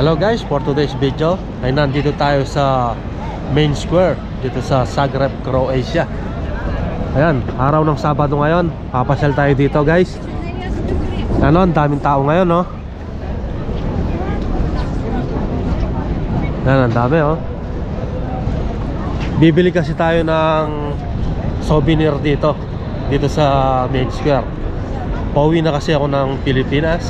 Hello guys, for today's video ay nandito tayo sa main square dito sa Zagreb, Croatia. Ayan, araw ng Sabado ngayon. Papasyal tayo dito guys. Ano, ang daming tao ngayon, no? Ayan, ang dami, oh. Bibili kasi tayo ng souvenir dito sa main square. Pauwi na kasi ako ng Pilipinas.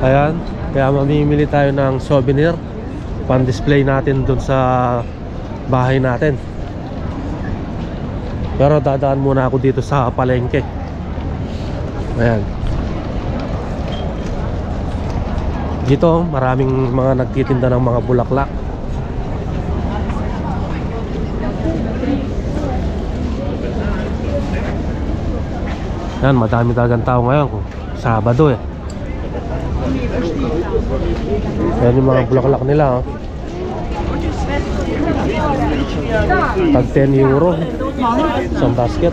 Ayan, kaya mamimili tayo ng souvenir pan-display natin dun sa bahay natin. Pero dadaan muna ako dito sa palengke. Ayan. Dito maraming mga nagtitinda ng mga bulaklak. Ayan, madami talagang tao ngayon kung Sabado eh. Ayan yung mga bulaklak nila, oh. Tag 10 euro isang basket.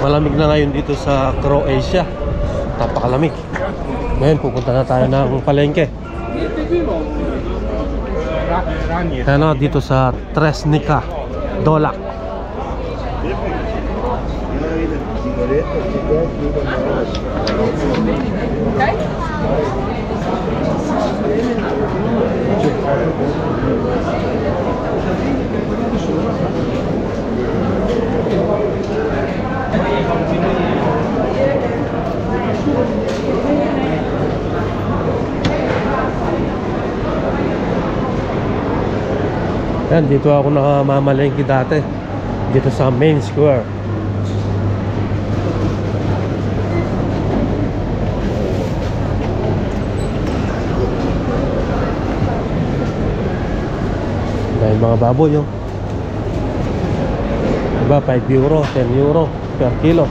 Malamig na ngayon dito sa Croatia. Napakalamig. Ngayon pupunta na tayo ng palengke. Ano, dito sa Tresnica Dolak. Yan, dito ako nakamamalengke dati. Dito sa main square. Dahil mga baboy, oh. Diba, 5 euro, 10 euro per kilo.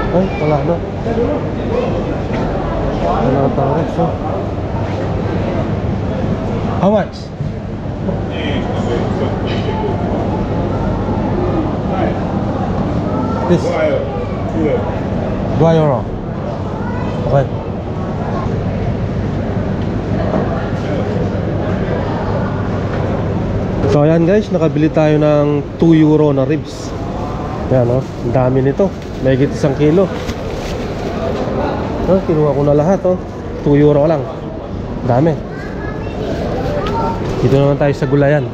Ay, wala na. Wala na tayo, so. How much? This? 2 euro. Okay. So ayan guys, nakabili tayo ng 2 euro na ribs. Ayan, oh, ang dami nito. Mahigit 1 kilo. Oh, kinuha ko na lahat, oh. 2 euro lang. Dami. Dito naman tayo sa gulayan.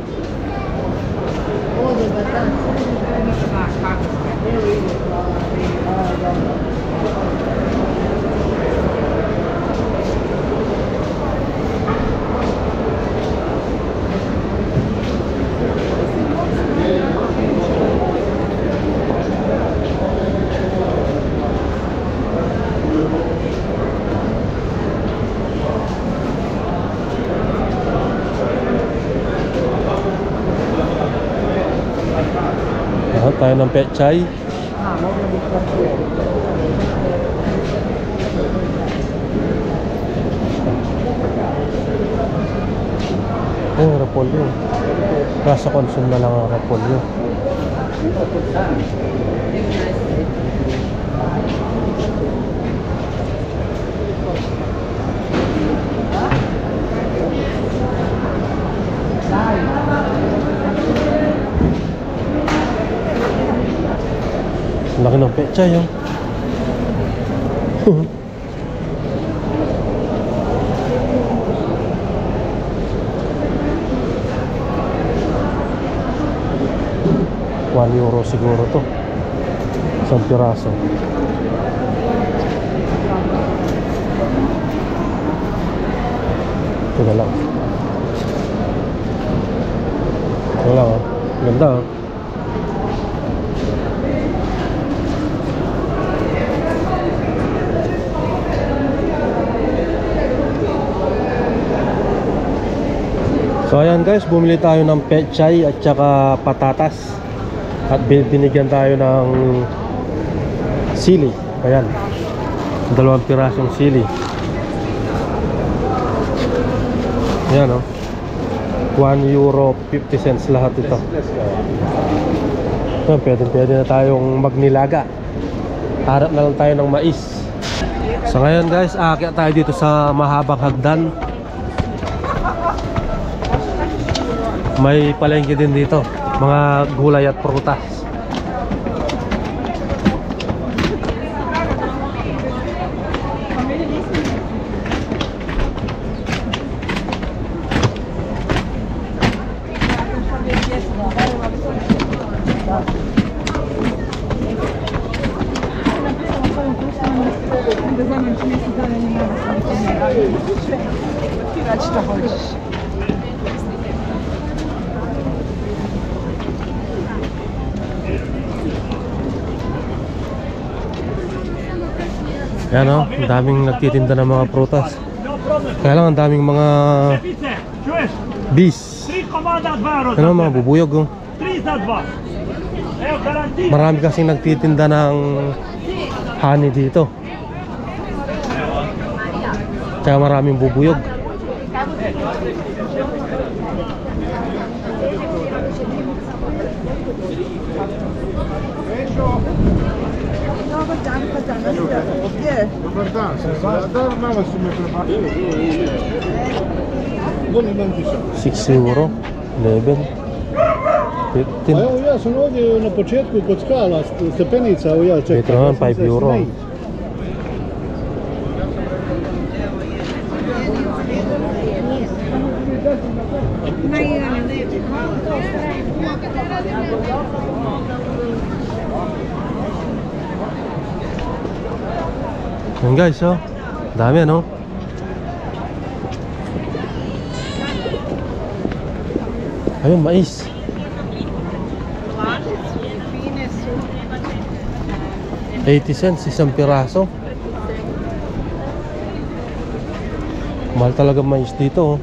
Tayo ng pechay. Repolyo. Rasa consume na lang ang repolyo. Laki ng pechay, oh. €1 siguro to. Isang piraso. Ito na lang. Ito lang, oh. Ganda, oh. So ayan guys, bumili tayo ng pechay at saka patatas. At binigyan tayo ng sili. Ayan, 2 pirasong sili. Ayan, oh, €1.50 lahat ito. Ayan, pwede na tayong magnilaga. Harap na lang tayo ng mais. So ngayon guys, aakyat tayo dito sa mahabang hagdan. May palengke din dito, mga gulay at prutas. Ayan, oh, ang daming nagtitinda ng mga prutas. Kaya lang ang daming mga bees. Ano, mga bubuyog, oh. Marami kasing nagtitinda ng honey dito. Kaya maraming bubuyog. €6, 11, 15. Evo ja sam ovdje na početku kod skala stepenica, evo ja čekam. Dito naman €5. Yan guys, oh, dami, ano. Ayun, mais. $0.80 isang piraso. Mahal talaga mais dito, oh.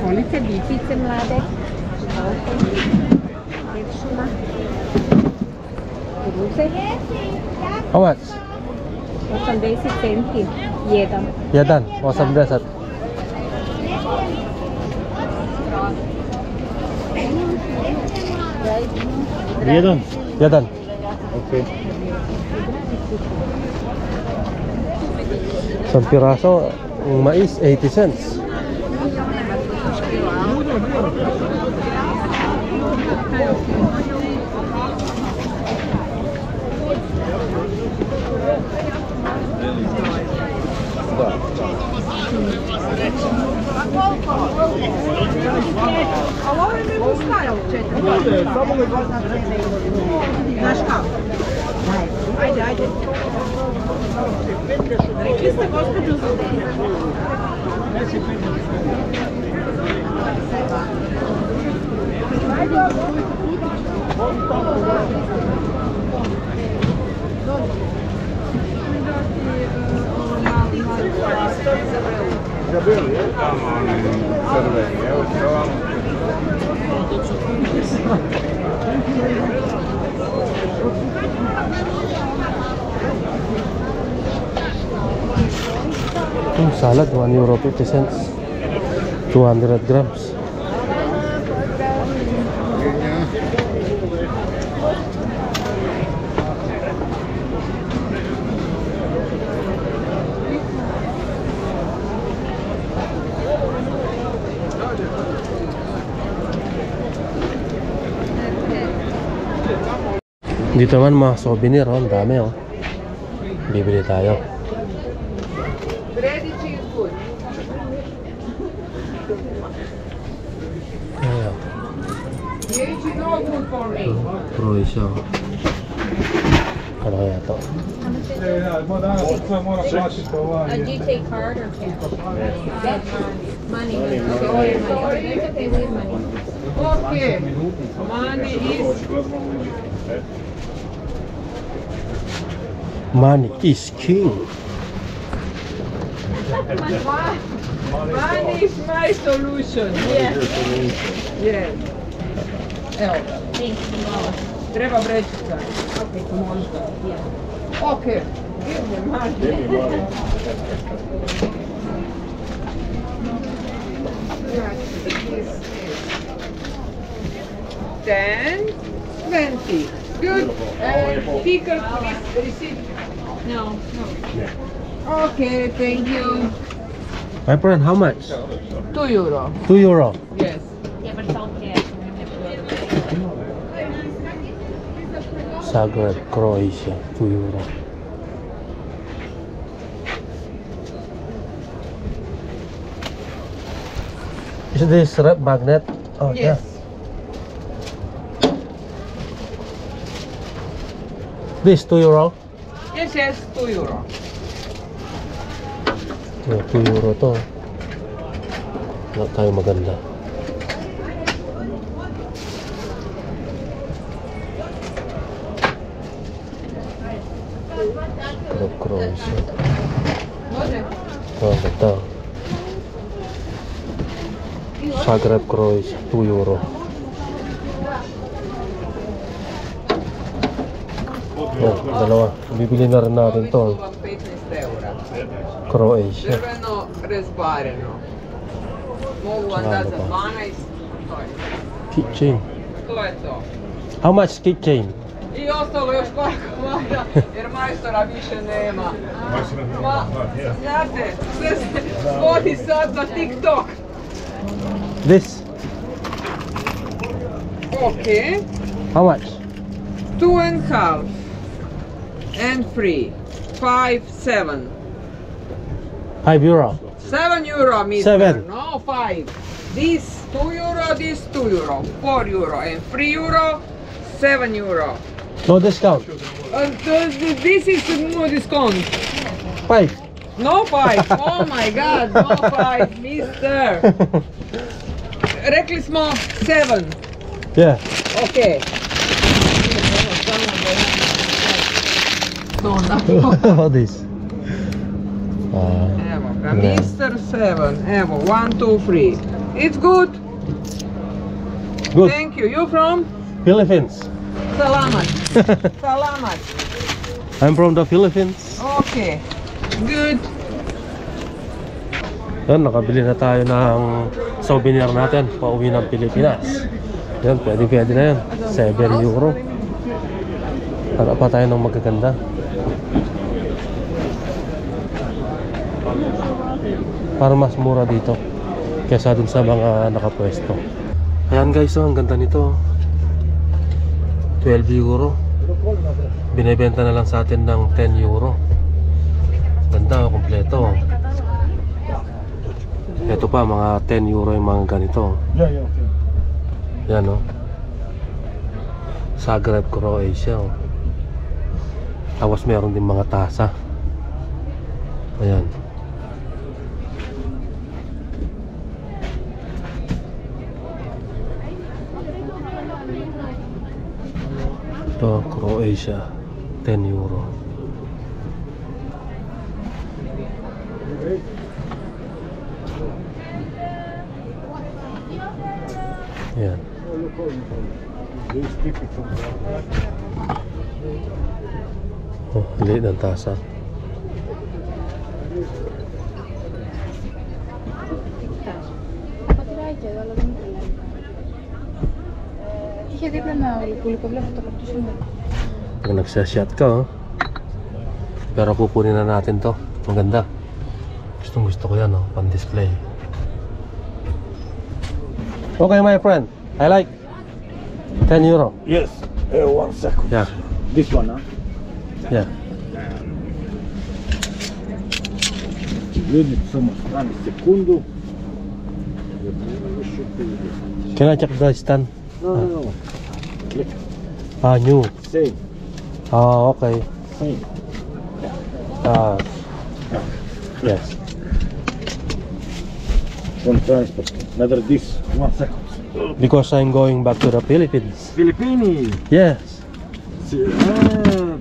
Volite bifice mlade. Kuruze. How much? 80 centi. Jedan. Jedan, 80. Jedan? Jedan. Okej. Isang piraso, ang mais, $0.80. A ovo mi ustaje u 4. Znaš kako? Ajde, ajde. Rekli ste gospođu za Salad, €1.50. 200 grams. Dito naman mga souvenir, oh, ang dami, oh. Bibili tayo. Ayan. Croatia. Ano kaya to? Do you take card or cash? Money. Okay, money. That's okay, we have money. Okay. Money is Money is king. money is my solution. Yes. Yes. Evo, Thank you. treba vrećica. Možda. Ok. Give me money. Then 20. Good. Sticker, please receipt. No. Okay, thank you. My friend, how much? €2. 2 euro. Yes. Yeah, but it's all cash. Zagreb, Croatia, 2 euro. Is this red magnet? Oh, Yes. This 2 euro? Yes, yes, €2. Yeah, 2 euro to. Wala tayo maganda. Croatia. Oh, ganda. Zagreb, Croatia, 2 euro. Yan, dalawa. Bibili na rin natin to. 15 €. Croatia. Crveno rezbareno. Mogu vam dati za 12. To je. Keychain. To je to. How much keychain? I ostalo još koliko valja, jer majstora više nema. Ma, znate, sve se svodi sad na TikTok. This. Ok. How much? 2.5 and free. 5, 7. 5 euro. €7, mister. 7. No, 5. This €2, this €2. €4 and €3, €7. No discount. This is no discount. 5. No 5. Oh my god, no 5, mister. Rekli smo 7. Yeah. Ok. What is? Evo ga, Mr. 7. Evo, 1, 2, 3. It's good. Good. Thank you. You from? Philippines. Salamat. Salamat. I'm from the Philippines. Okay. Good. Yan, nakabili na tayo ng souvenir natin pauwi ng Pilipinas. Yan, pwede na yan. 7 euro. Hanap pa tayo ng magaganda. Para mas mura dito kesa dun sa mga nakapwesto. Ayan guys, oh, ang ganda nito. 12 euro. Binibenta na lang sa atin ng 10 euro. Ganda, kompleto. Ito pa, mga 10 euro yung mga ganito. Yan, oh. Zagreb, Croatia, oh. Tapos meron din mga tasa. Ayan. Ito, Croatia, 10 euro. Ayan. Oh, liit ng tasa. Είχε δίπλα ένα γλυκούλικο, βλέπω το καρτούσιο. Pag nagsashot ka, oh. Pero kukunin na natin to. Ang ganda. Gustong gusto ko yan, oh. Pan-display. Okay, my friend. I like 10 euro. Yes. 1 second. Yeah. This one, huh? Yeah. Gleda samo strani sekundu. Can I check the stand? No. Ah, new. Same. Ah, okay. Same. Ah, yes. From transport. Another this. 1 second. Because I'm going back to the Philippines. Filippini. Yes.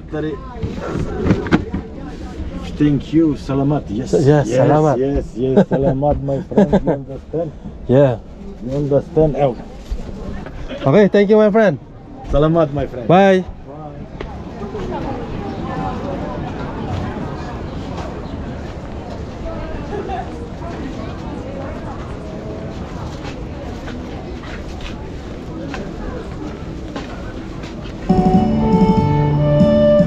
Tari. Thank you. Salamat. Yes. Yes, salamat. Yes. Salamat, my friend. You understand? Yeah. You understand? Oh. Okay, thank you, my friend. Salamat, my friend. Bye.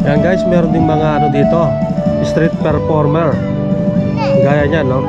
Yan guys, meron ding mga ano dito, street performer. Gaya niyan, no?